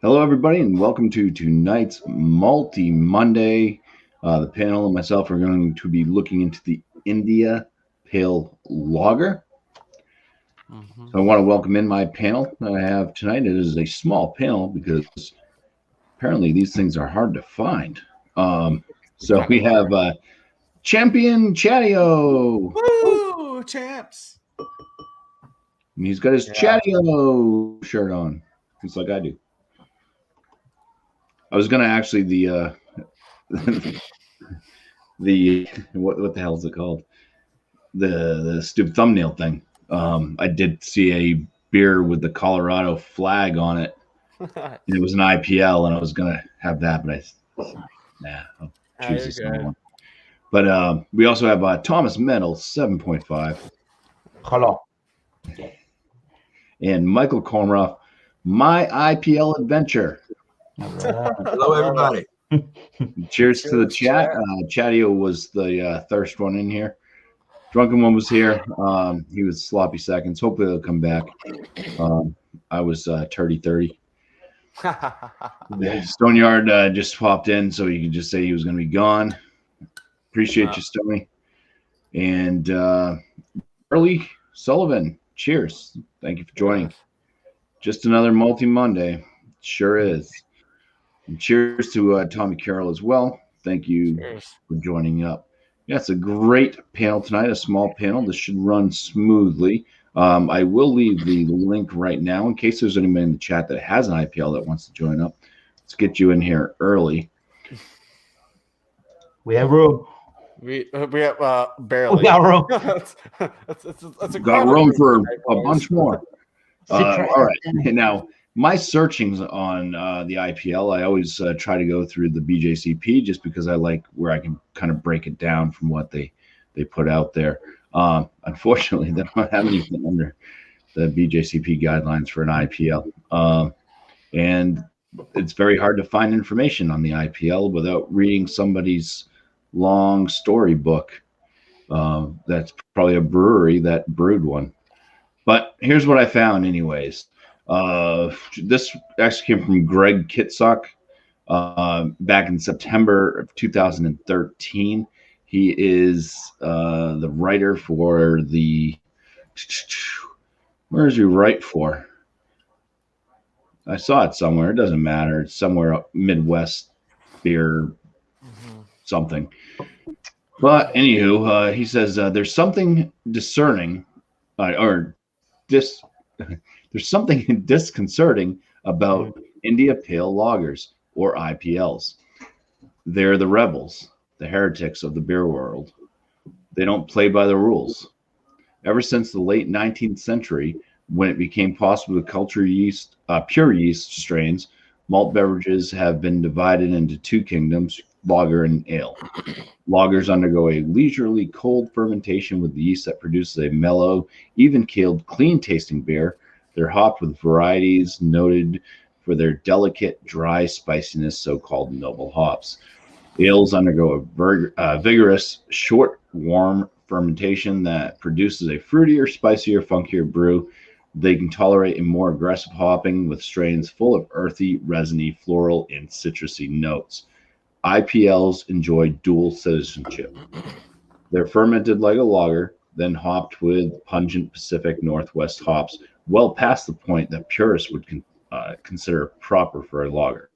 Hello, everybody, and welcome to tonight's Malty Monday. The panel and myself are going to be looking into the India Pale Lager. Mhm. So I want to welcome in my panel that I have tonight. It is a small panel because apparently these things are hard to find. So we have Champion Chatio, Woo, champs! and he's got his Yeah. Chatio shirt on, just like I do. I was going to actually the what the hell is it called? The stupid thumbnail thing. I did see a beer with the Colorado flag on it, and it was an IPL, and I was gonna have that, but I'll choose You're this other good. one. But we also have Thomas Metal 7.5 Hello. and Michael Kornroff, My IPL Adventure. Hello, everybody. Cheers to the Cheers, chat. chat. Chatio was the thirst one in here. Drunken one was here. He was sloppy seconds. Hopefully he'll come back. I was turdy 30. Stoneyard just popped in, so he could just say he was going to be gone. Appreciate you, Stoney. And Burley Sullivan, cheers. Thank you for joining. Just another Multi Monday. Sure is. And cheers to Tommy Carroll as well. Thank you Cheers. for joining up. Yeah, it's a great panel tonight, a small panel. This should run smoothly. I will leave the link right now in case there's anybody in the chat that has an IPL that wants to join up. Let's get you in here early. We have room. We have barely. We got room. That's a Got crowded room for tonight, a boys. bunch more. Sit right All right. down. Now, my searchings on the IPL, I always try to go through the BJCP just because I like where I can kind of break it down from what they put out there. Unfortunately, they don't have anything under the BJCP guidelines for an IPL. And it's very hard to find information on the IPL without reading somebody's long storybook. That's probably a brewery that brewed one. But here's what I found, anyways. This actually came from Greg Kitsock back in September of 2013. He is the writer for the. Where is he write for? I saw it somewhere. It doesn't matter. It's somewhere up Midwest beer something. But anywho, he says there's something discerning, or dis. There's something disconcerting about India Pale Lagers or IPLs. They're the rebels, the heretics of the beer world. They don't play by the rules. Ever since the late 19th century, when it became possible to culture pure yeast strains, malt beverages have been divided into two kingdoms, lager and ale. Lagers undergo a leisurely cold fermentation with the yeast that produces a mellow, even-keeled, clean-tasting beer. They're hopped with varieties noted for their delicate, dry spiciness, so-called noble hops. Ales undergo a vigorous, short, warm fermentation that produces a fruitier, spicier, funkier brew. They can tolerate a more aggressive hopping with strains full of earthy, resiny, floral, and citrusy notes. IPLs enjoy dual citizenship. They're fermented like a lager, then hopped with pungent Pacific Northwest hops, well past the point that purists would consider proper for a lager.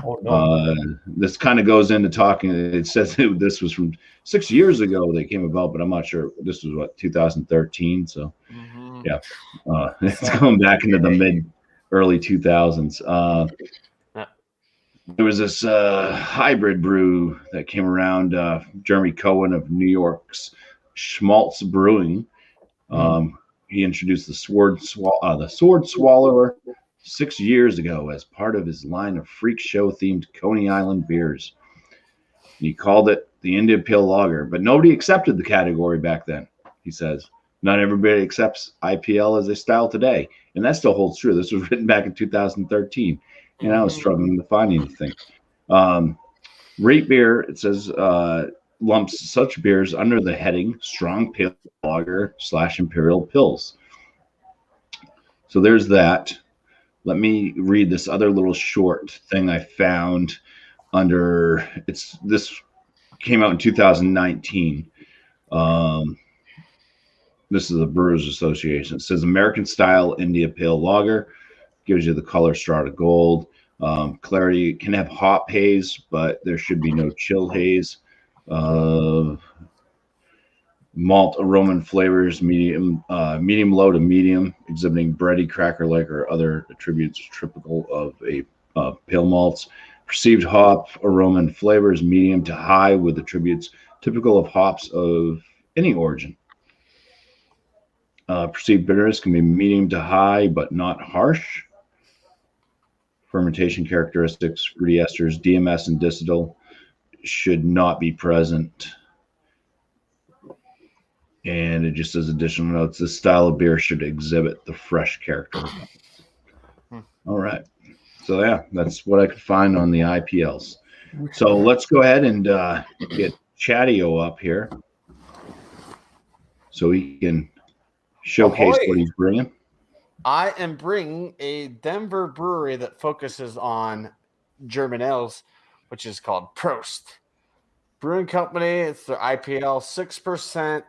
Oh, no. This kind of goes into talking. It says this was from 6 years ago they came about, but I'm not sure. This was what 2013. So yeah, it's going back into the early 2000s. There was this hybrid brew that came around. Jeremy Cohen of New York's Schmaltz Brewing. He introduced the Sword Swallower 6 years ago as part of his line of freak show themed Coney Island beers. He called it the India Pale Lager, but nobody accepted the category back then. He says not everybody accepts IPL as a style today, and that still holds true. This was written back in 2013. And I was struggling to find anything. Rate Beer, it says, lumps such beers under the heading Strong Pale Lager / Imperial Pills. So there's that. let me read this other little short thing I found under this came out in 2019. This is the Brewers Association. It says American style India Pale Lager, gives you the color Strata Gold. Clarity can have hop haze, but there should be no chill haze. Malt aroma and flavors, medium low to medium, exhibiting bready, cracker-like, or other attributes typical of a pale malts. Perceived hop aroma and flavors, medium to high, with attributes typical of hops of any origin. Perceived bitterness can be medium to high, but not harsh. Fermentation characteristics, fruity esters, DMS, and distill should not be present. And it just says additional notes. This style of beer should exhibit the fresh character. All right. So, yeah, that's what I could find on the IPLs. So let's go ahead and get Chatio up here so he can showcase what he's bringing. I am bringing a Denver brewery that focuses on German ales, which is called Prost Brewing Company. It's their IPL, 6%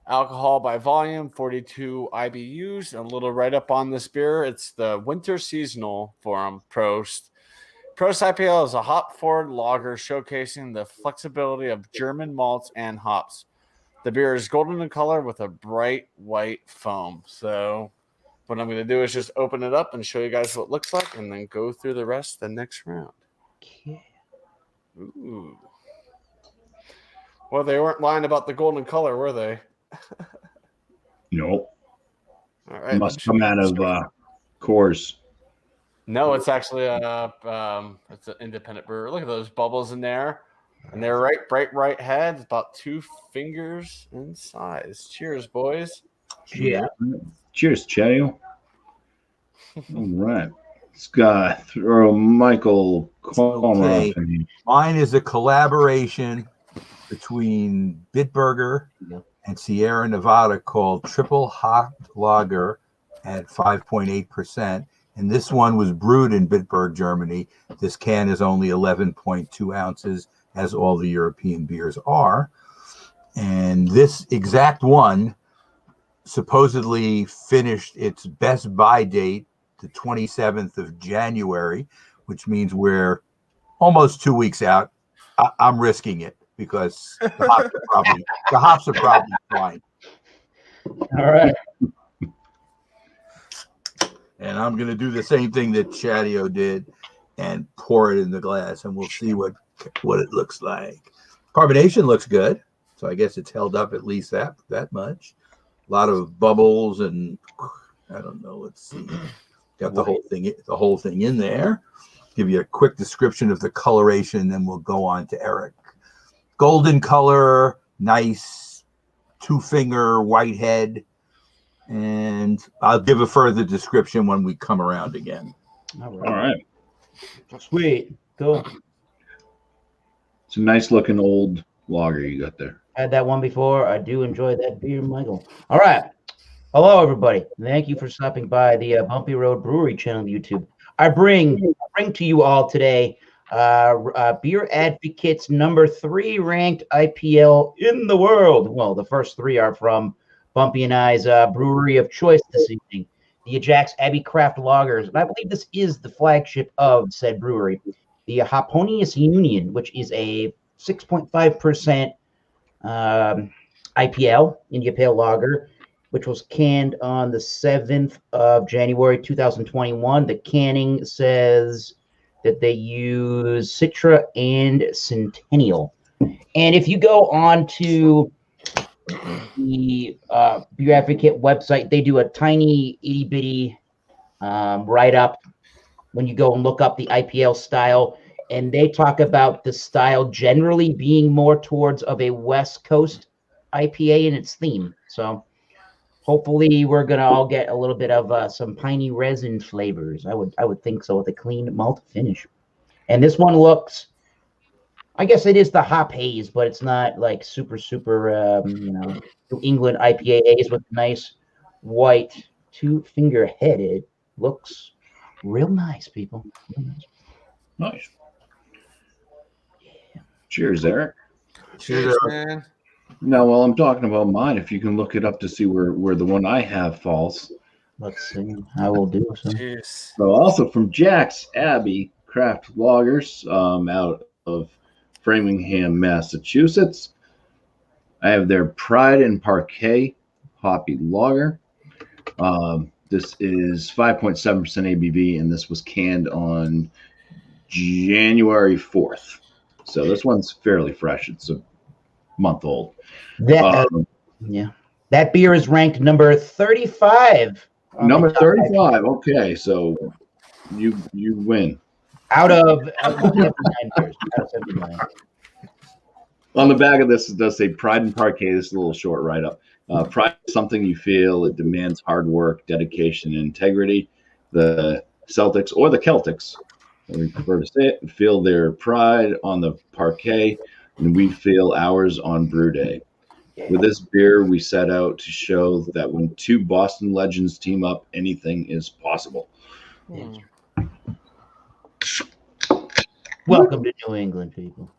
alcohol by volume, 42 IBUs, and a little write up on this beer. It's the winter seasonal for them, Prost. Prost IPL is a hop-forward lager showcasing the flexibility of German malts and hops. The beer is golden in color with a bright white foam. So what I'm going to do is just open it up and show you guys what it looks like and then go through the rest the next round. Okay. Ooh. Well, they weren't lying about the golden color, were they? Nope. All right. It must come out of Coors. No, it's actually it's an independent brewer. Look at those bubbles in there. And they're bright right heads, about 2 fingers in size. Cheers, boys. Yeah. Cheers, Chatio. All right. Let's throw Michael Komarov in here. Mine is a collaboration between Bitburger and Sierra Nevada called Triple Hot Lager at 5.8%. And this one was brewed in Bitburg, Germany. This can is only 11.2 ounces, as all the European beers are. And this exact one supposedly finished its best buy date the 27th of January, which means we're almost 2 weeks out. I'm risking it because the hops are probably fine. All right. And I'm going to do the same thing that Chatio did and pour it in the glass, and we'll see what it looks like. Carbonation looks good, so I guess it's held up at least that much. A lot of bubbles, and I don't know. Let's see. Got the whole thing in there. Give you a quick description of the coloration, then we'll go on to Eric. Golden color, nice 2-finger white head. And I'll give a further description when we come around again. All right. Sweet. Cool. It's a nice looking old lager you got there. Had that one before. I do enjoy that beer, Michael. All right. Hello, everybody. Thank you for stopping by the Bumpy Road Brewery channel on YouTube. I bring to you all today Beer Advocate's number 3 ranked IPL in the world. Well, the first 3 are from BuMpY and I's brewery of choice this evening, the Ajax Abbey Craft Lagers. And I believe this is the flagship of said brewery, the Hopponius Union, which is a 6.5% IPL, India Pale Lager, which was canned on the 7th of January, 2021. The canning says that they use Citra and Centennial. And if you go on to the Beer Advocate website, they do a tiny itty-bitty write-up when you go and look up the IPL style, and they talk about the style generally being more towards of a West Coast IPA in its theme. So hopefully we're going to all get a little bit of some piney resin flavors. I would think so, with a clean malt finish. And this one looks, I guess it is the hop haze, but it's not like super, New England IPA haze with nice white 2-finger head. It looks Real nice, people. Real nice. Nice. Cheers, Eric. Cheers, man. Now, while I'm talking about mine, if you can look it up to see where the one I have falls. Let's see. I will do so. Cheers. So, also from Jack's Abbey Craft Loggers, out of Framingham, Massachusetts. I have their Pride and Parquet Hoppy Lager. This is 5.7% ABV, and this was canned on January 4th. So this one's fairly fresh. It's a month old. That yeah, that beer is ranked number 35. Number 35. Okay, so you win. Out of 79 beers. Out of 79. On the back of this, it does say Pride and Parquet. This is a little short write-up. Pride is something you feel. It demands hard work, dedication, and integrity. The Celtics, or the Celtics, we prefer to say it, feel their pride on the parquet, and we feel ours on brew day. With this beer, we set out to show that when two Boston legends team up, anything is possible. Welcome to New England, people.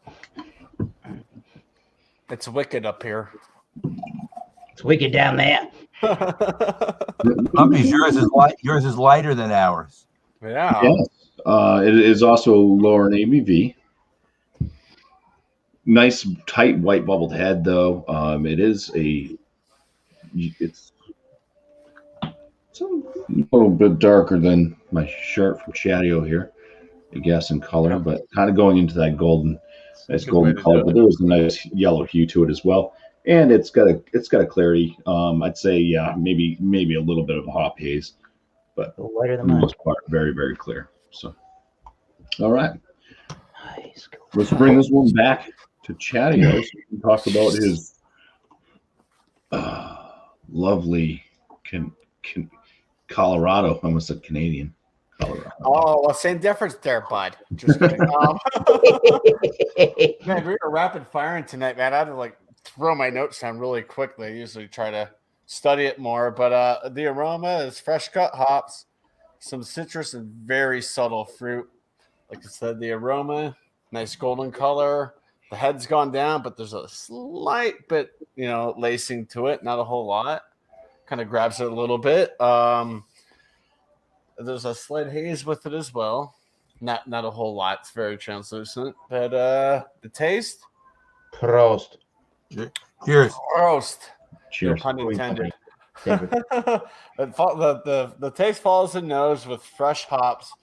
It's wicked up here. It's wicked down there. BuMpy, yours is lighter than ours. Yeah. Yes. It is also lower in ABV. Nice, tight, white bubbled head, though. It's a little bit darker than my shirt from Chatio here, I guess, in color, but kind of going into that golden color. But there was a nice yellow hue to it as well, and it's got a clarity. I'd say maybe a little bit of a hop haze, but A little lighter for than the mine. most part, very, very clear. So, all right, Nice. let's bring this one back to Chatio so we can talk about his lovely Colorado. I almost said Canadian. Colorado. Oh, well, same difference there, bud. Just kidding. Man, we were rapid firing tonight, man. I had to throw my notes down really quickly. I usually try to study it more, but the aroma is fresh cut hops, some citrus, and very subtle fruit. Like I said, the aroma, nice golden color. The head's gone down, but there's a slight bit, lacing to it. Not a whole lot. Kind of grabs it a little bit. There's a slight haze with it as well. Not a whole lot. It's very translucent. But the taste? Prost. Cheers. Roast. No Cheers. pun intended. David. The taste follows the nose with fresh hops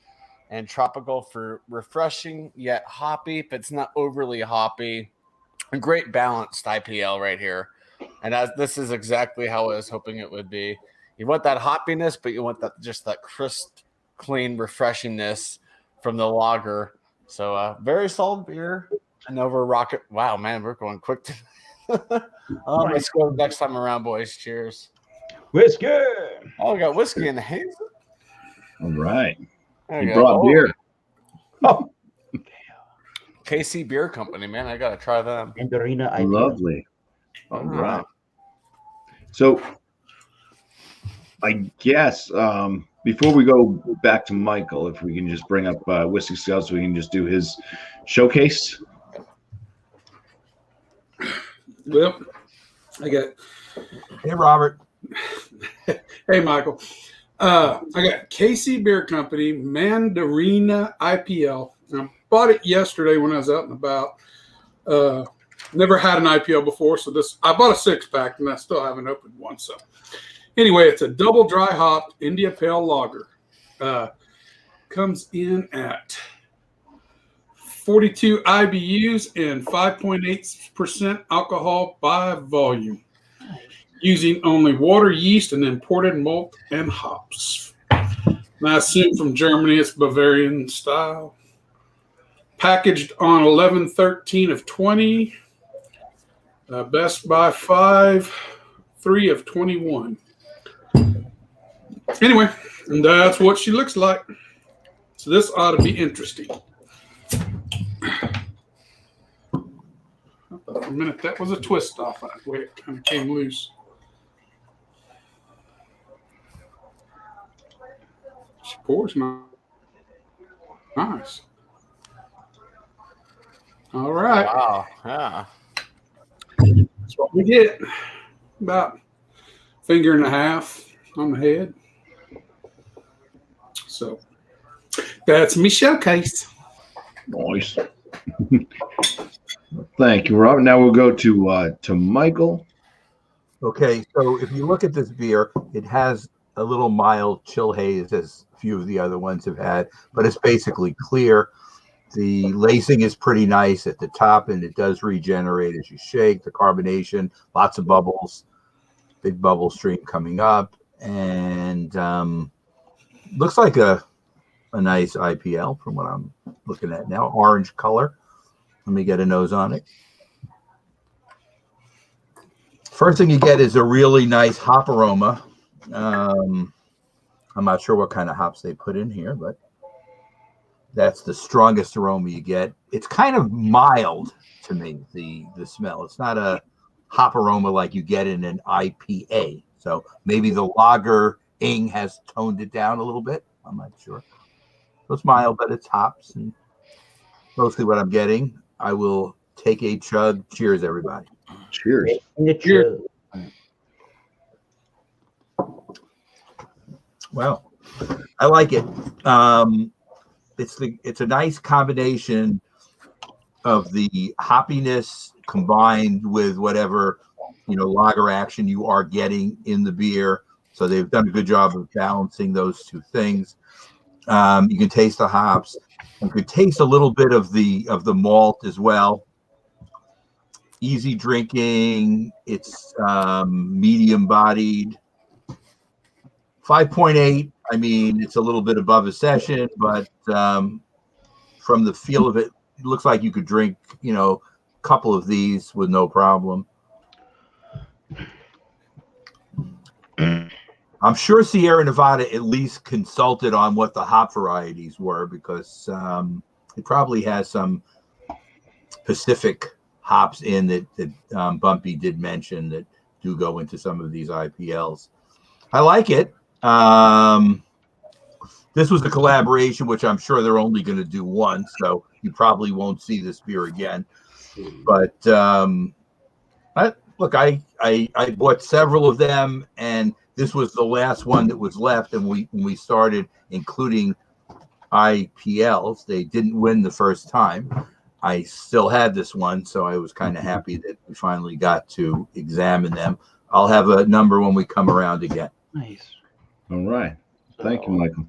and tropical fruit. Refreshing yet hoppy, but it's not overly hoppy. A great balanced IPL right here. And this is exactly how I was hoping it would be. You want that hoppiness, but you want that crisp, clean refreshingness from the lager. So very solid beer. And over rocket. Wow, man, we're going quick. Let's go next time around, boys. Cheers. Whiskey. Oh, we got whiskey in the haze. All right. There You you brought go. beer. Oh, KC Beer Company, man. I got to try them. Mandarina IPL. Lovely. All right. So I guess before we go back to Michael, if we can just bring up Whiskey Scout so we can just do his showcase. Well, I got. Hey, Robert. Hey, Michael. I got KC Beer Company Mandarina IPL. I bought it yesterday when I was out and about. Never had an IPL before, so I bought a 6-pack and I still haven't opened one. So anyway, it's a double dry hopped India Pale Lager. Comes in at 42 IBUs and 5.8% alcohol by volume, using only water, yeast, and imported malt and hops. And I assume from Germany it's Bavarian style. Packaged on 11/13 of 20. Best by 5/3 of 21. Anyway, and that's what she looks like. So this ought to be interesting. I thought for a minute that was a twist off. That way it kind of came loose. She pours now. Nice. All right. Wow. Yeah. That's what we get. About finger and a half on the head. So that's me showcase. Nice. Thank you, Rob. Now we'll go to Michael. Okay, so if you look at this beer, it has a little mild chill haze, as a few of the other ones have had, but it's basically clear. The lacing is pretty nice at the top, and it does regenerate as you shake. The carbonation, lots of bubbles, big bubble stream coming up, and looks like a nice IPL from what I'm looking at now. Orange color. Let me get a nose on it. First thing you get is a really nice hop aroma. I'm not sure what kind of hops they put in here, but that's the strongest aroma you get. It's kind of mild to me, the smell. It's not a hop aroma like you get in an IPA. So maybe the lager ing has toned it down a little bit. I'm not sure. So it's mild, but it's hops and mostly what I'm getting. I will take a chug. Cheers, everybody. Cheers. Cheers. Well, I like it. It's a nice combination of the hoppiness combined with whatever lager action you are getting in the beer. So they've done a good job of balancing those two things. You can taste the hops. You could taste a little bit of the malt as well. Easy drinking. It's medium bodied. 5.8. I mean, it's a little bit above a session, but from the feel of it, it looks like you could drink, a couple of these with no problem. I'm sure Sierra Nevada at least consulted on what the hop varieties were, because it probably has some Pacific hops in that BuMpy did mention that do go into some of these IPLs. I like it. This was a collaboration, which I'm sure they're only going to do once, so you probably won't see this beer again. But look, I bought several of them, and this was the last one that was left. And when we started including IPLs, they didn't win the first time. I still had this one, so I was kind of happy that we finally got to examine them. I'll have a number when we come around again. Nice. All right. Thank you, Michael.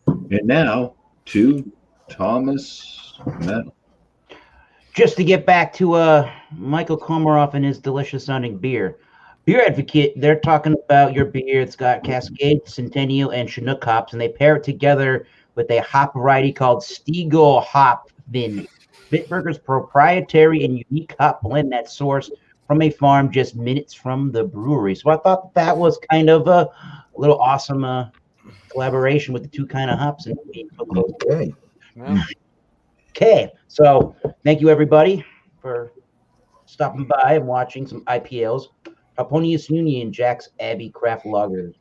And now to Thomas Metal. Just to get back to Michael Komaroff and his delicious sounding beer. Beer Advocate, they're talking about your beer. It's got Cascade, Centennial, and Chinook hops, and they pair it together with a hop variety called Stiegel Hop Vin. Bitburger's proprietary and unique hop blend that's sourced from a farm just minutes from the brewery. So I thought that was kind of a little awesome collaboration with the two kind of hops. And so close. Okay. Yeah. Okay, so thank you everybody for stopping by and watching some IPLs. Harponius Union Jack's Abbey Craft Lager,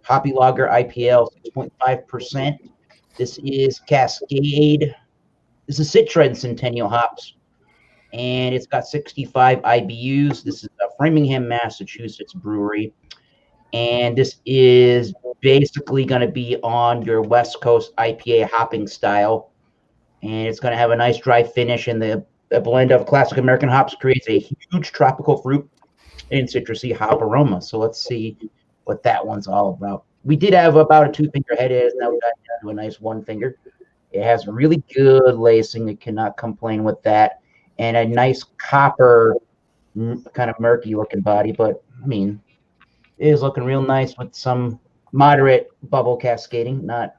Hoppy Lager IPL 6.5%. This is Cascade. This is Citra and Centennial hops, and it's got 65 IBUs. This is a Framingham, Massachusetts brewery, and this is basically going to be on your West Coast IPA hopping style. And it's going to have a nice dry finish, and the blend of classic American hops creates a huge tropical fruit and citrusy hop aroma. So let's see what that one's all about. We did have about a 2-finger head. Now we got down to a nice 1-finger. It has really good lacing. It cannot complain with that. And a nice copper, kind of murky looking body. But, I mean, it is looking real nice with some moderate bubble cascading. Not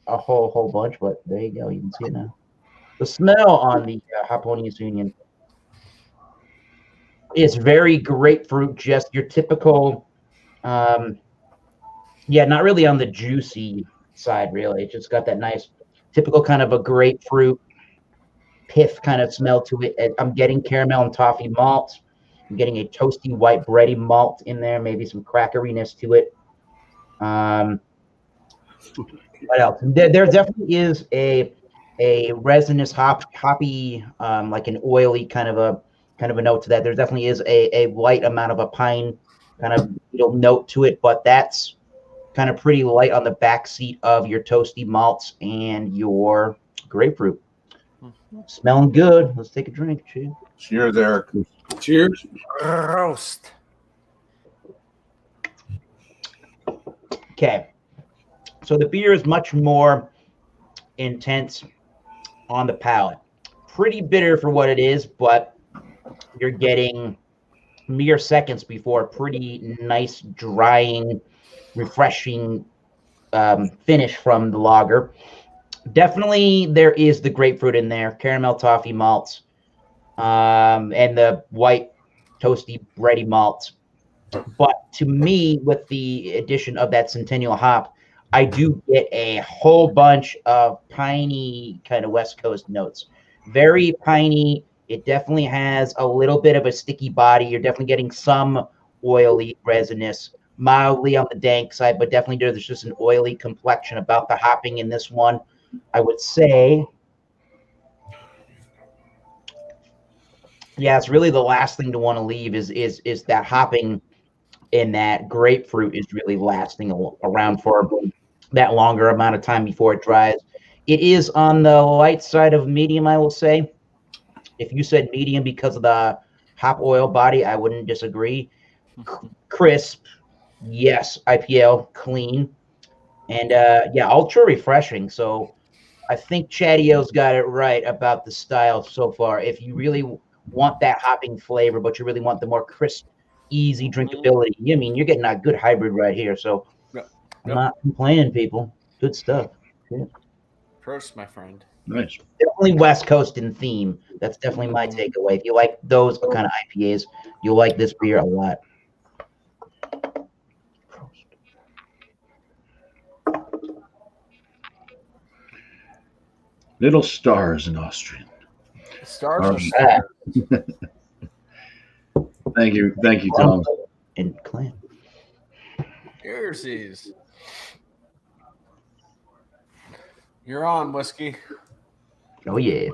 a whole bunch, but there you go. You can see it now. The smell on the Harponius Union is very grapefruit, just your typical, not really on the juicy side, really. It just got that nice, typical kind of a grapefruit pith kind of smell to it. I'm getting caramel and toffee malt. I'm getting a toasty white bready malt in there, maybe some crackeriness to it. What else? There definitely is a resinous hoppy, like an oily kind of a note to that. There definitely is a light amount of a pine kind of note to it, but that's kind of pretty light on the back seat of your toasty malts and your grapefruit. Smelling good. Let's take a drink. Cheers. Cheers, Eric. Cheers. Roast. Okay. So the beer is much more intense on the palate. Pretty bitter for what it is, but you're getting mere seconds before a pretty nice, drying, refreshing finish from the lager. Definitely there is the grapefruit in there, caramel toffee malts, and the white toasty bready malts. But to me, with the addition of that Centennial hop, I do get a whole bunch of piney kind of West Coast notes. Very piney. It definitely has a little bit of a sticky body. You're definitely getting some oily resinous, mildly on the dank side, but definitely there's just an oily complexion about the hopping in this one. I would say, yeah, it's really the last thing to want to leave is that hopping in that grapefruit is really lasting around for that longer amount of time before it dries. It is on the light side of medium, I will say. If you said medium because of the hop oil body, I wouldn't disagree. Crisp, yes. IPL, clean, and yeah, ultra refreshing. So I think Chatio's got it right about the style so far. If you really want that hopping flavor, but you really want the more crisp, easy drinkability, I mean, you're getting a good hybrid right here. So I'm not complaining, people. Good stuff. Yeah. Prost, my friend. Nice. Definitely West Coast in theme. That's definitely my takeaway. If you like those kind of IPAs, you'll like this beer a lot. Little stars in Austrian. Stars All are right. stars. Thank you, Tom. And Clan. Here's these. You're on, whiskey. Oh yeah.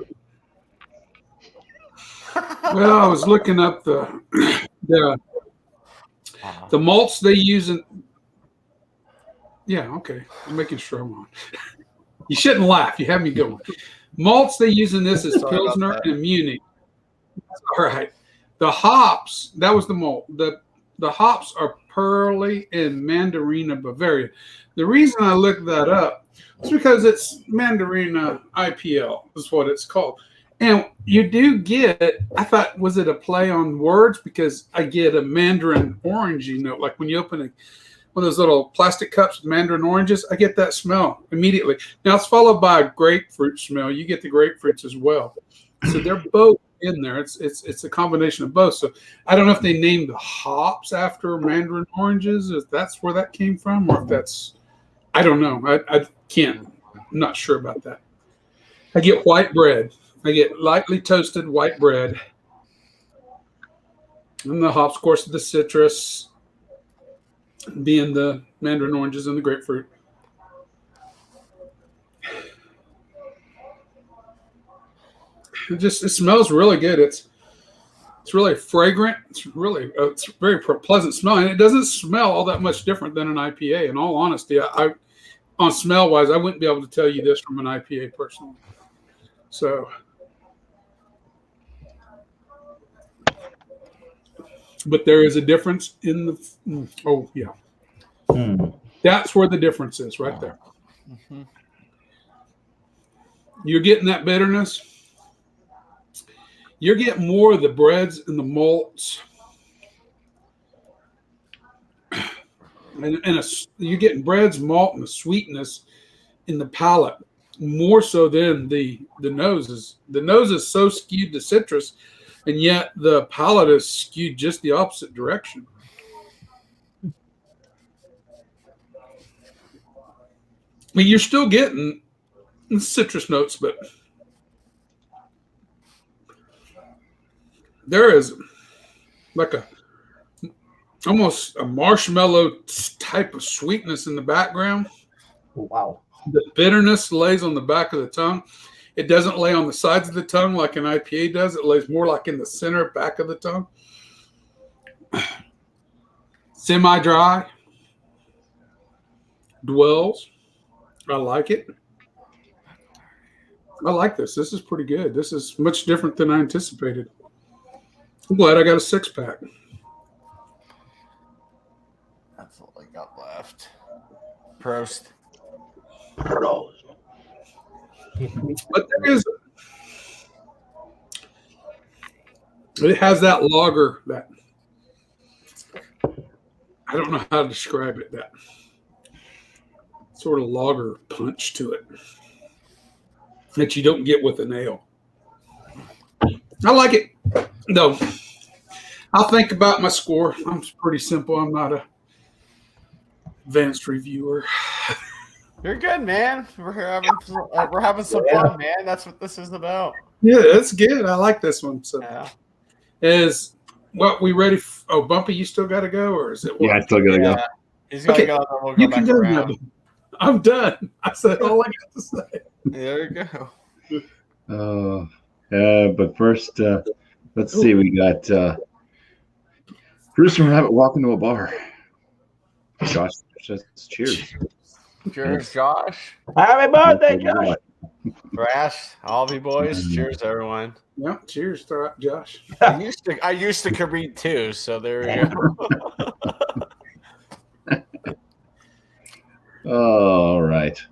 Well, I was looking up the malts they use in. Yeah, okay. I'm making sure I'm on. You shouldn't laugh. You have me going. Malts they use in this is Pilsner and Munich. All right. The hops, that was the malt. The hops are Pearly and Mandarina Bavaria. The reason I looked that up is because it's Mandarina IPL is what it's called. And you do get, I thought, was it a play on words? Because I get a mandarin orangey note. Like when you open one of those little plastic cups with mandarin oranges, I get that smell immediately. Now it's followed by a grapefruit smell. You get the grapefruits as well. So they're both in there. It's a combination of both. So I don't know if they named the hops after mandarin oranges, if that's where that came from, or if that's, I don't know. I can't. I'm not sure about that. I get white bread. I get lightly toasted white bread. And the hops, of course, the citrus, being the mandarin oranges and the grapefruit. It smells really good. It's really fragrant. It's very pleasant smell, and it doesn't smell all that much different than an IPA. In all honesty, on smell wise, I wouldn't be able to tell you this from an IPA personally. So, but there is a difference in the. Oh yeah, that's where the difference is right there. Mm-hmm. You're getting that bitterness. You're getting more of the breads and the malts, and you're getting breads, malt, and the sweetness in the palate more so than the noses. The nose is so skewed to citrus, and yet the palate is skewed just the opposite direction. I mean, you're still getting citrus notes, but there is like almost a marshmallow type of sweetness in the background. Wow. The bitterness lays on the back of the tongue. It doesn't lay on the sides of the tongue like an IPA does. It lays more like in the center back of the tongue. Semi-dry. Dwells. I like it. I like this. This is pretty good. This is much different than I anticipated. I'm glad I got a 6-pack. That's all I got left. Prost. But it has that lager that I don't know how to describe it, that sort of lager punch to it that you don't get with an ale. I like it. No, I'll think about my score. I'm pretty simple. I'm not a advanced reviewer. You're good, man. We're having some fun, man. That's what this is about. Yeah, that's good. I like this one. So, Yeah. is what we ready? BuMpy, you still got to go, or is it? What? Yeah, I still gotta go. He's gonna Okay. go. Then we'll You go can back go around. now. I'm done. I said all I got to say. There you go. But first, let's see. We got Bruce and Rabbit walking to a bar. Josh says cheers. Cheers, Josh. Happy birthday, Josh. Thrash, all the boys. Cheers, everyone. Yeah, cheers, Josh. I used to compete too, so there we go. All right.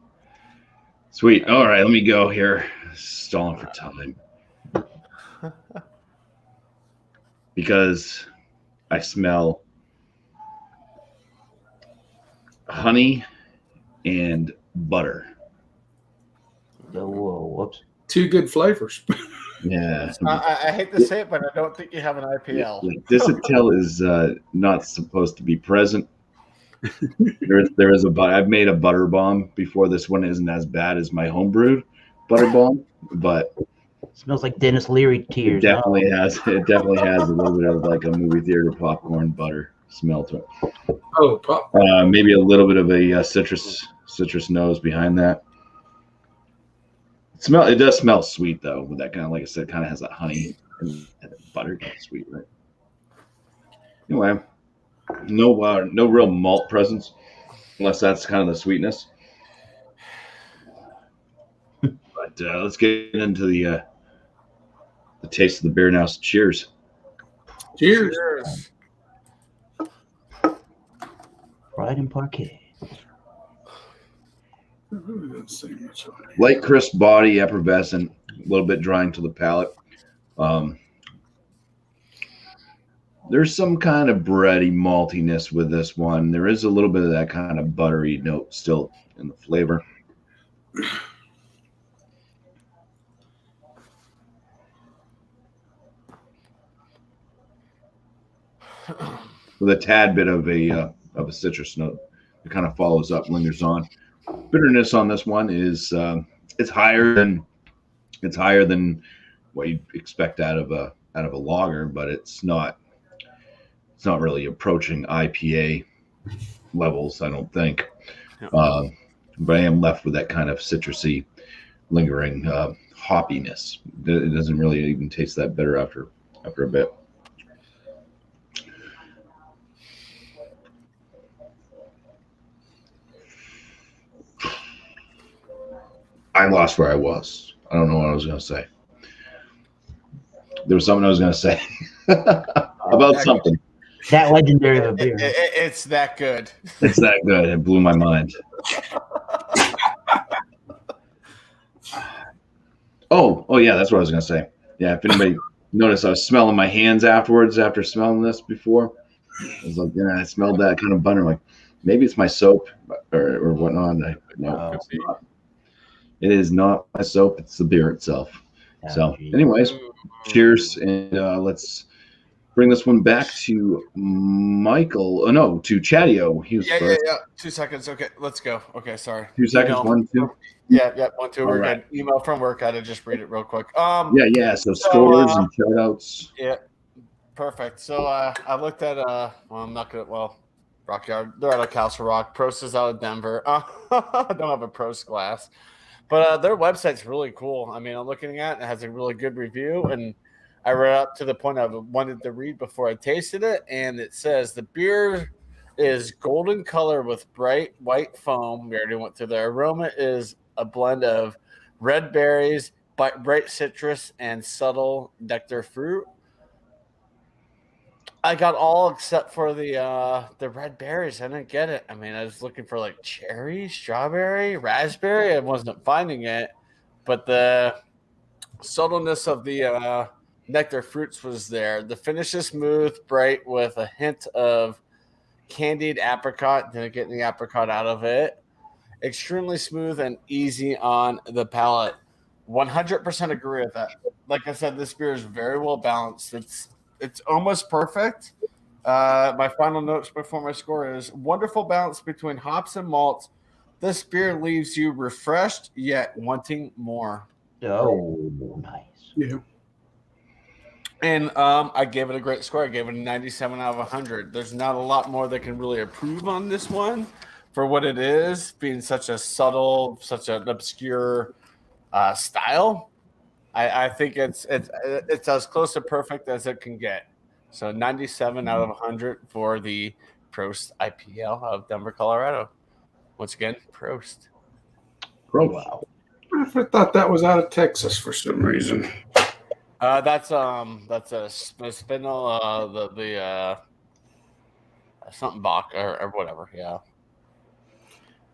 Sweet. All right, let me go here. Stalling for time. Because I smell honey and butter. Whoa, whoops. Two good flavors. Yeah. I hate to say it, but I don't think you have an IPL. This Disatel is not supposed to be present. There is a I've made a butter bomb before. This one isn't as bad as my homebrewed butter bomb, but Smells like Dennis Leary it tears. definitely has a little bit of like a movie theater popcorn butter smell to it. Oh, pop. Maybe a little bit of a citrus nose behind that. It does smell sweet though, with that kind of, like I said, kind of has that honey and butter kind of sweet, right? Anyway, no real malt presence, unless that's kind of the sweetness. But let's get into the taste of the beer now. So cheers. Cheers. Pride and Parquet. Light, crisp body, effervescent, a little bit drying to the palate. There's some kind of bready maltiness with this one. There is a little bit of that kind of buttery note still in the flavor. With a tad bit of a citrus note that kind of follows up, lingers on. Bitterness on this one is it's higher than what you'd expect out of a lager, but it's not really approaching IPA levels, I don't think. But I am left with that kind of citrusy, lingering hoppiness. It doesn't really even taste that bitter after a bit. I lost where I was. I don't know what I was going to say. There was something I was going to say about something. That legendary of a beer. It's that good. It's that good. It blew my mind. Oh yeah, that's what I was going to say. Yeah, if anybody noticed, I was smelling my hands afterwards after smelling this before. I was like, yeah, I smelled that kind of butter. I'm like, maybe it's my soap or whatnot. No, it's not. It is not my soap. It's the beer itself. So, anyways, cheers, and let's bring this one back to Michael. Oh no, to Chatio. He was first. Yeah. 2 seconds. Okay, let's go. Okay, sorry. 2 seconds. 1, 2. Yeah. 1, 2. We're right. good. Email from work. I had to just read it real quick. Yeah. So scores and shout outs. Yeah, perfect. So I looked at. Well, I'm not gonna. Well, Rockyard. They're out of Castle Rock. Prost is out of Denver. I don't have a Prost glass. But their website's really cool. I mean, I'm looking at it. It has a really good review. And I read up to the point I wanted to read before I tasted it. And it says the beer is golden color with bright white foam. We already went through the aroma is a blend of red berries, bright citrus, and subtle nectar fruit. I got all except for the red berries. I didn't get it. I mean, I was looking for like cherry, strawberry, raspberry. I wasn't finding it, but the subtleness of the nectar fruits was there. The finish is smooth, bright with a hint of candied apricot. Didn't get any apricot out of it. Extremely smooth and easy on the palate. 100% agree with that. Like I said, this beer is very well balanced. It's almost perfect. My final notes before my score is wonderful balance between hops and malts. This beer leaves you refreshed yet wanting more. Oh, nice. Yeah. And I gave it a great score. I gave it a 97 out of 100. There's not a lot more that can really improve on this one for what it is, being such a subtle, such an obscure style. I think it's as close to perfect as it can get. So 97 out of 100 for the Prost IPL of Denver, Colorado. Once again, Prost. Wow. I thought that was out of Texas for some reason. That's a spindle, the something Bach or whatever. Yeah.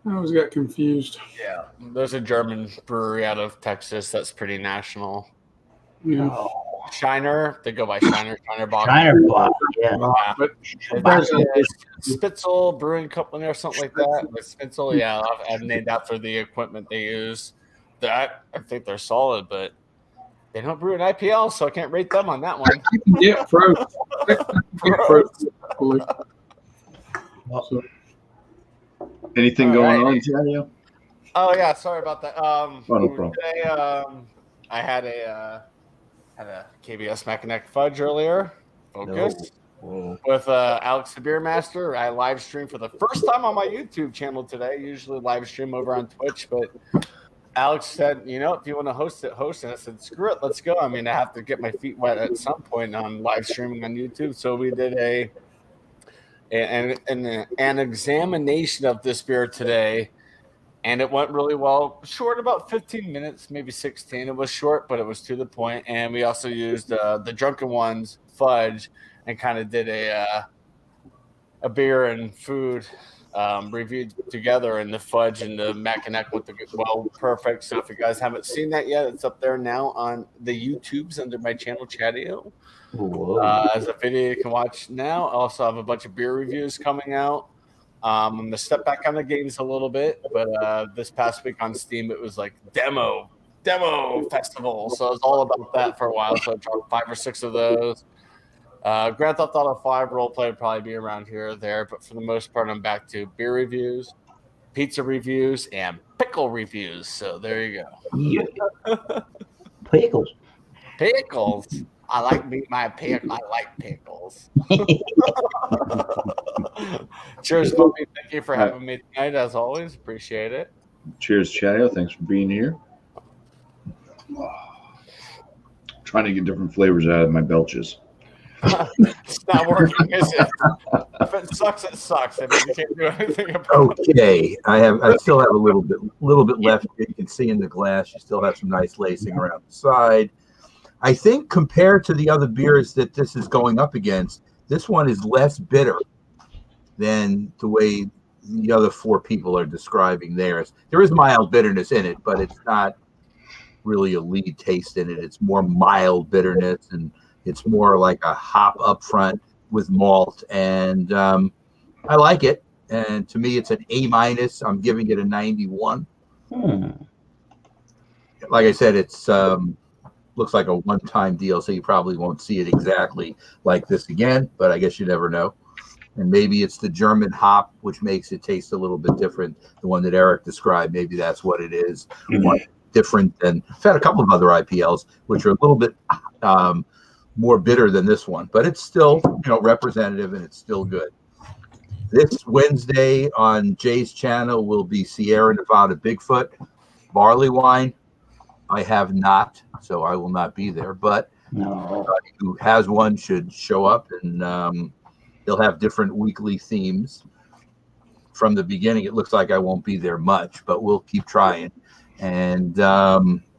I always got confused. Yeah. There's a German brewery out of Texas that's pretty national. Yeah. Oh, Shiner, they go by Shiner Bach. Shiner Block, yeah. But There's a Spitzel Brewing Company or something like that. But Spitzel, yeah, I've named after the equipment they use. That I think they're solid, but they don't brew an IPL, so I can't rate them on that one. yeah, Prost. So, Anything All going right. on, Daniel? Oh yeah, sorry about that. No problem. Today, I had a KBS Mackinac Fudge earlier. Focus. Whoa. With Alex the Beer Master. I live streamed for the first time on my YouTube channel today. Usually live stream over on Twitch, but Alex said, if you want to host it, host it. I said, screw it, let's go. I mean, I have to get my feet wet at some point on live streaming on YouTube. So we did an examination of this beer today, and it went really well. Short, about 15 minutes, maybe 16. It was short, but it was to the point. And we also used the Drunken Ones fudge and kind of did a beer and food reviewed together, and the fudge and the Mackinac with the perfect. So if you guys haven't seen that yet, it's up there now on the YouTubes under my channel Chatio. As a video you can watch now. I also have a bunch of beer reviews coming out. I'm going to step back on the games a little bit, but this past week on Steam, it was like demo festival. So it was all about that for a while. So I dropped 5 or 6 of those. Grand Theft Auto 5 roleplay would probably be around here or there, but for the most part, I'm back to beer reviews, pizza reviews, and pickle reviews. So there you go. Yeah. Pickles. Pickles. I like my pickle. I like pickles. Cheers, Bumpy. Thank you for having me tonight, as always. Appreciate it. Cheers, Chatio. Thanks for being here. Trying to get different flavors out of my belches. It's not working, is it? If it sucks, it sucks. I mean, you can't do anything about it. Okay, I still have a little bit left. You can see in the glass. You still have some nice lacing around the side. I think compared to the other beers that this is going up against, this one is less bitter than the way the other 4 people are describing theirs. There is mild bitterness in it, but it's not really a lead taste in it. It's more mild bitterness, and it's more like a hop up front with malt. And I like it. And to me, it's an A-. I'm giving it a 91. Like I said, it's looks like a one-time deal, so you probably won't see it exactly like this again, but I guess you never know. And maybe it's the German hop, which makes it taste a little bit different. The one that Eric described, maybe that's what it is. One different than, I've had a couple of other IPLs, which are a little bit more bitter than this one, but it's still, representative, and it's still good. This Wednesday on Jay's channel will be Sierra Nevada Bigfoot barley wine. I have not, so I will not be there. But anybody who has one should show up, and they'll have different weekly themes. From the beginning, it looks like I won't be there much, but we'll keep trying. And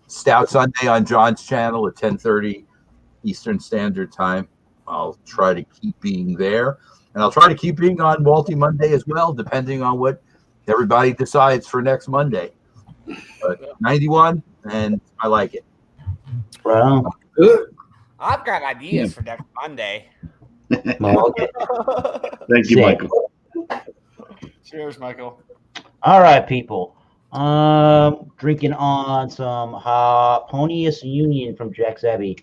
Stout Sunday on John's channel at 10:30 Eastern Standard Time. I'll try to keep being there. And I'll try to keep being on Malty Monday as well, depending on what everybody decides for next Monday. But 91, and I like it. Wow. Good. I've got ideas for next Monday. Well, okay. Thank you, Sick. Michael. Cheers, Michael. All right, people. Drinking on some Harmonious Union from Jack's Abbey.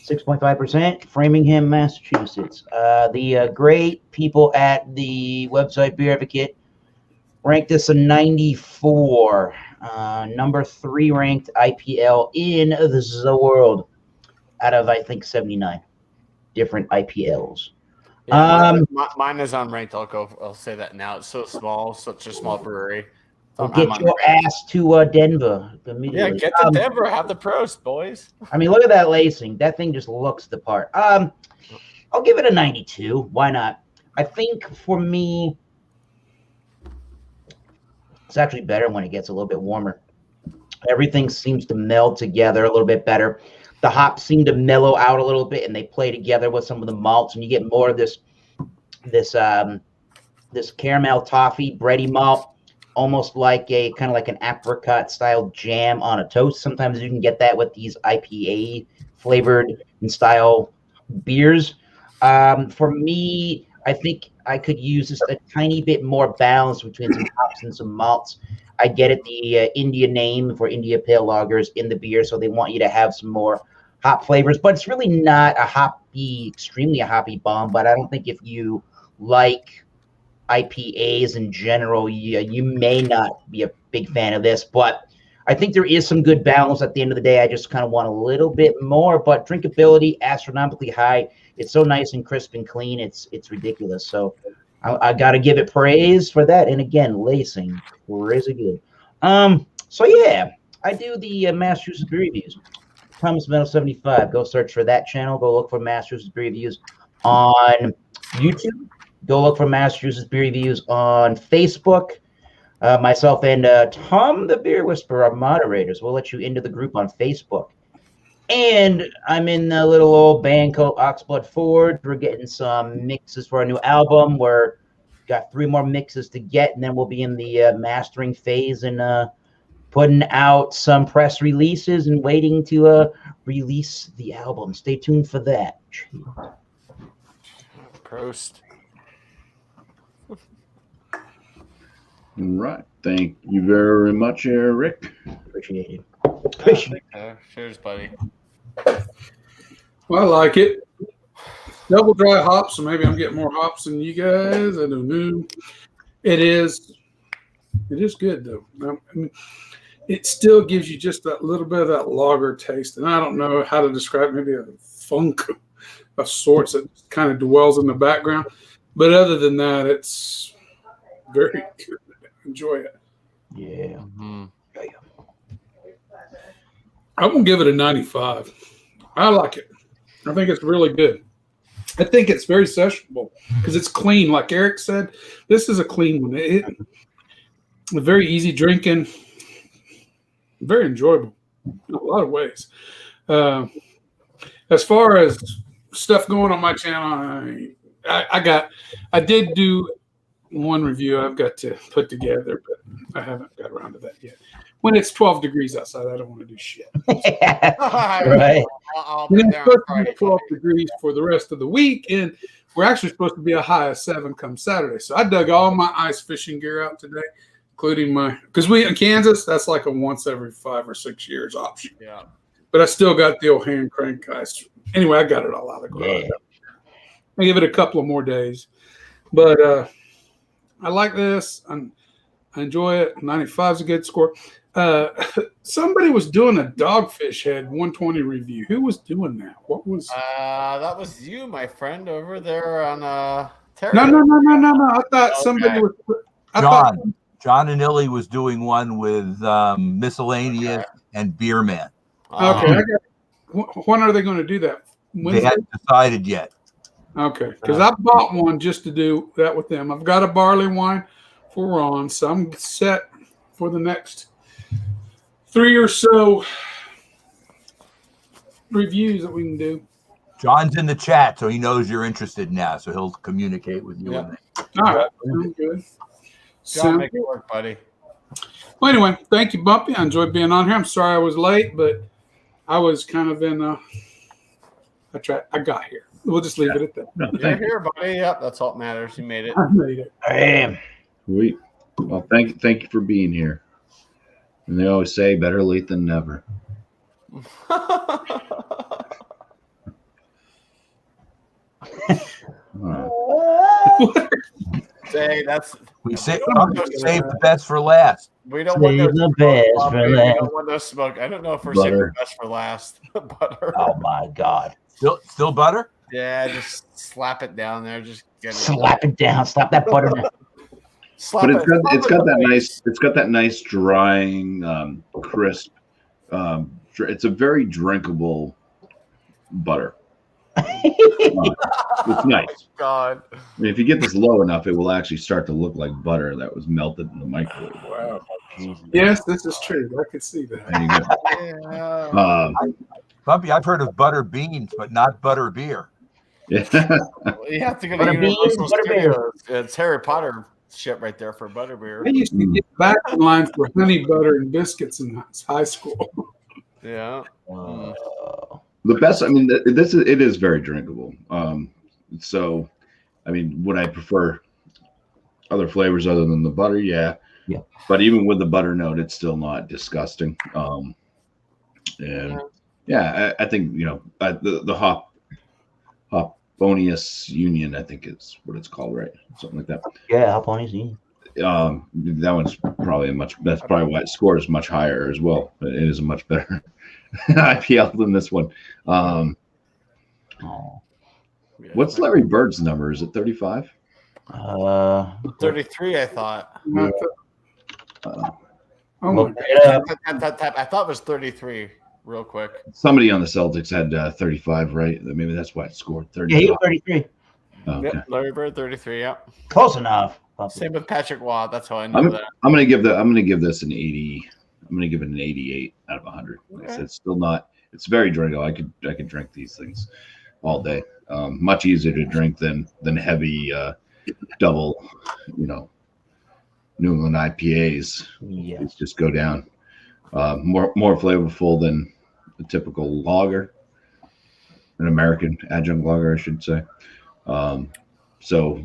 6.5%, Framingham, Massachusetts. The great people at the website Beer Advocate ranked this a 94. Number 3 ranked IPL in the world out of, I think, 79 different IPLs. Yeah, mine is unranked. I'll say that now. It's so small, such a small brewery. We'll get your ass to Denver immediately. Yeah, get to Denver. Have the Prost, boys. I mean, look at that lacing. That thing just looks the part. I'll give it a 92. Why not? I think for me, it's actually better when it gets a little bit warmer. Everything seems to meld together a little bit better. The hops seem to mellow out a little bit, and they play together with some of the malts, and you get more of this caramel toffee bready malt. Almost like a kind of like an apricot style jam on a toast. Sometimes you can get that with these IPA flavored and style beers. For me, I think I could use just a tiny bit more balance between some hops and some malts. I get it, the India name for India Pale Lagers in the beer, so they want you to have some more hop flavors. But it's really not extremely a hoppy bomb. But I don't think if you like IPAs in general, you may not be a big fan of this, but I think there is some good balance at the end of the day. I just kind of want a little bit more, but drinkability astronomically high. It's so nice and crisp and clean. It's ridiculous. So I got to give it praise for that. And again, lacing crazy good. So yeah, I do the Massachusetts Beer Reviews. Thomas Metal 75. Go search for that channel. Go look for Massachusetts Beer Reviews on YouTube. Go look for Massachusetts Beer Reviews on Facebook. Myself and Tom the Beer Whisperer are moderators. We'll let you into the group on Facebook. And I'm in a little old band called Oxblood Forge. We're getting some mixes for our new album. We're got 3 more mixes to get, and then we'll be in the mastering phase and putting out some press releases and waiting to release the album. Stay tuned for that. Prost. All right. Thank you very much, Rick. Appreciate it. Cheers, buddy. Well, I like it. Double dry hops, so maybe I'm getting more hops than you guys. I don't know. It is good though. I mean, it still gives you just that little bit of that lager taste, and I don't know how to describe it, maybe a funk of sorts that kind of dwells in the background. But other than that, it's very good. Enjoy it. Yeah. Mm-hmm. I'm going to give it a 95. I like it. I think it's really good. I think it's very sessionable because it's clean. Like Eric said, this is a clean one. It's very easy drinking, very enjoyable in a lot of ways. As far as stuff going on my channel, I did do one review I've got to put together, but I haven't got around to that yet. When it's 12 degrees outside, I don't want to do shit. Right. And it's supposed to be 12 degrees for the rest of the week, and we're actually supposed to be a high of 7 come Saturday. So I dug all my ice fishing gear out today, including because we in Kansas, that's like a once every 5 or 6 years option. Yeah. But I still got the old hand crank ice. Anyway, I got it all out of the garage. Yeah. I give it a couple of more days. But I like this. I enjoy it. 95 is a good score. Somebody was doing a Dogfish Head 120 review. Who was doing that? What was that was you, my friend, over there on Terry. No. I thought somebody was. I thought, John and Illy was doing one with miscellaneous and beer man. okay, when are they going to do that? Wednesday? They hadn't decided yet. Okay, because I bought one just to do that with them. I've got a barley wine for Ron, so I'm set for the next 3 or so reviews that we can do. John's in the chat, so he knows you're interested now, so he'll communicate with you. Yeah. All right, sounds good. John, make it work, buddy. Well, anyway, thank you, BuMpY. I enjoyed being on here. I'm sorry I was late, but I was kind of in I got here. We'll just leave it at that. No, You're here, buddy. Yep, that's all that matters. You made it. I made it. I am. Sweet. Well, thank you for being here. And they always say better late than never. Dang, We save the best for last. we don't want Save no the best smoke, for Bobby. We last. don't want no smoke. I don't know if we're saving the Butter. best for last. Butter. Oh my God! Still butter? Yeah, just slap it down there. Just get it. Slap it down. Slap that butter down. Slap But it. it's got that nice drying, crisp. It's a very drinkable butter. It's nice. God. I mean, if you get this low enough, it will actually start to look like butter that was melted in the microwave. Wow. Yes, this is true. I could see that. There you go. Yeah. BuMpY, I've heard of butter beans, but not butter beer. Yeah. You have to go to Butter beans, Universal butterbeer. Studios. It's Harry Potter shit right there for butterbeer. I used to get back in line for honey butter and biscuits in high school. Yeah. The best, I mean, it is very drinkable. So, I mean, would I prefer other flavors other than the butter? Yeah. Yeah. But even with the butter note, it's still not disgusting. And yeah, I think, the Hopponius Union, I think is what it's called, right? Something like that. Yeah, hop on easy. That one's probably that's probably why it scores much higher as well. But it is a much better IPL than this one. What's Larry Bird's number? Is it 35? 33, I thought. Oh my Look it up. I thought it was 33, real quick. Somebody on the Celtics had 35, right? Maybe that's why it scored Yeah, 35. he was 33. Okay. Yep, Larry Bird, 33, yeah. Close enough. Same with Patrick Waugh. That's how I know that. I'm gonna give this an 80. I'm gonna give it an 88 out of 100. Okay. It's still not. It's very drinkable. I could drink these things all day. Much easier to drink than heavy double, New England IPAs. Yeah. These just go down. More flavorful than a typical lager, an American adjunct lager, I should say. So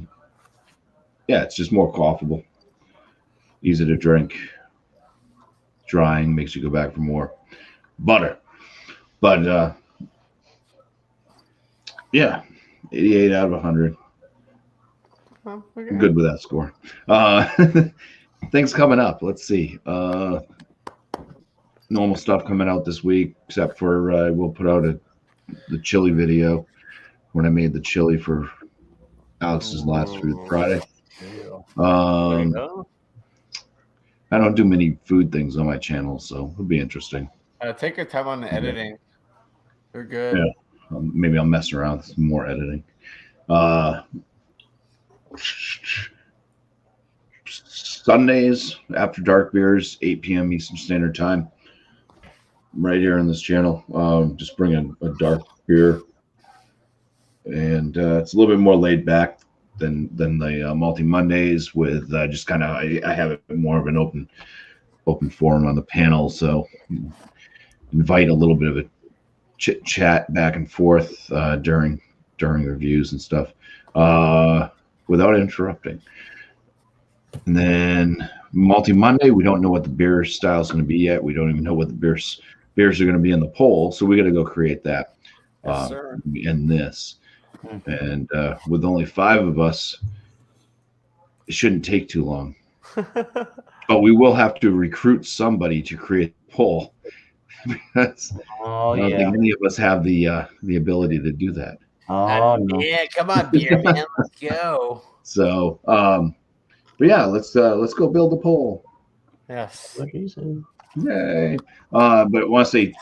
yeah, it's just more quaffable, easy to drink, drying, makes you go back for more. Butter. But yeah, 88 out of 100. Oh, okay. I'm good with that score. Things coming up. Let's see. Normal stuff coming out this week, except for we'll put out the chili video when I made the chili for Alex's last food Friday. There you go. I don't do many food things on my channel, so it'll be interesting. Take your time on the editing. You're good. Yeah. Maybe I'll mess around with some more editing. Sundays after dark beers, 8 p.m. Eastern Standard Time, right here on this channel. Just bring a dark beer, and it's a little bit more laid back than the Malty Mondays. With just kind of, I have it more of an open forum on the panel, so invite a little bit of a chit chat back and forth during reviews and stuff without interrupting. And then Malty Monday, we don't know what the beer style is going to be yet. We don't even know what the beers are going to be in the poll, so we got to go create that Yes, sir. in this. And with only 5 of us, it shouldn't take too long. But we will have to recruit somebody to create a poll because I don't think any of us have the ability to do that. Oh no. Yeah, come on, beer man, let's go. So, but yeah, let's go build a poll. Yes. What did you say? Yay! But I want to say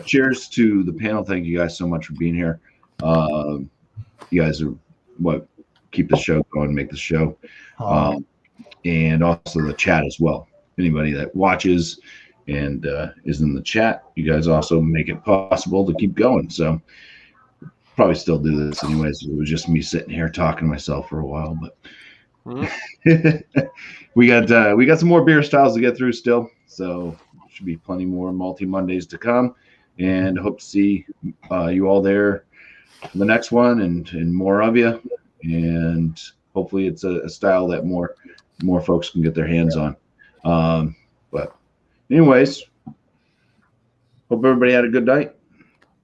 cheers to the panel. Thank you guys so much for being here. You guys are what keep the show going, make the show, and also the chat as well. Anybody that watches and is in the chat, you guys also make it possible to keep going. So probably still do this anyways. It was just me sitting here talking to myself for a while, but we got some more beer styles to get through still. So should be plenty more Malty Mondays to come, and hope to see you all there for the next one and more of you. And hopefully it's a style that more folks can get their hands on. But anyways, hope everybody had a good night.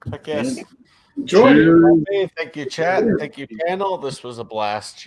Heck yes. Enjoy it. Thank you, chat. Thank you, panel. This was a blast.